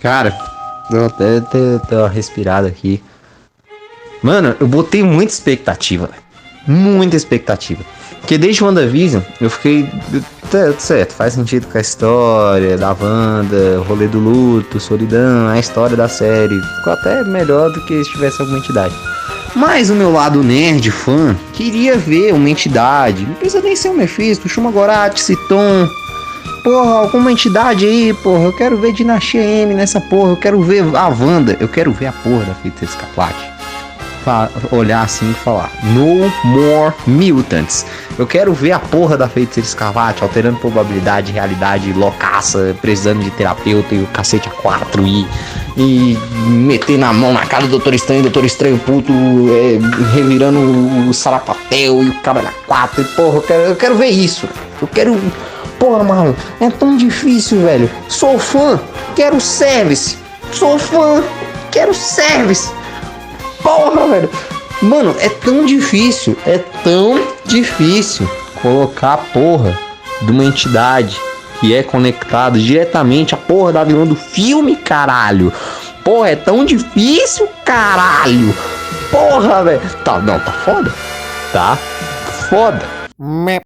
Cara, eu até uma respirada aqui. Mano, eu botei muita expectativa, velho. Muita expectativa. Porque desde WandaVision eu fiquei. Certo, faz sentido com a história da Wanda, o rolê do luto, solidão, a história da série. Ficou até melhor do que se tivesse alguma entidade. Mas o meu lado nerd, fã, queria ver uma entidade. Não precisa nem ser o Mephisto, Shuma Gorath, Citon. Porra, alguma entidade aí, porra. Eu quero ver Dinastia M nessa porra. Eu quero ver a Wanda. Eu quero ver a porra da Feiticeira Escarlate. Olhar assim e falar: No more mutants. Eu quero ver a porra da Feiticeira Escarlate alterando probabilidade, realidade, loucaça, precisando de terapeuta e o cacete a 4 e meter na mão na cara do Doutor Estranho puto, revirando o Sarapatel e o Cabra 4. E porra, eu quero ver isso. Eu quero. Porra, Marlon, é tão difícil, velho. Sou fã, quero service. Sou fã, quero service. Porra, velho. Mano, é tão difícil colocar a porra de uma entidade que é conectada diretamente à porra da vilã do filme, caralho. Porra, é tão difícil, caralho. Porra, velho. Tá, não, tá foda. Tá foda.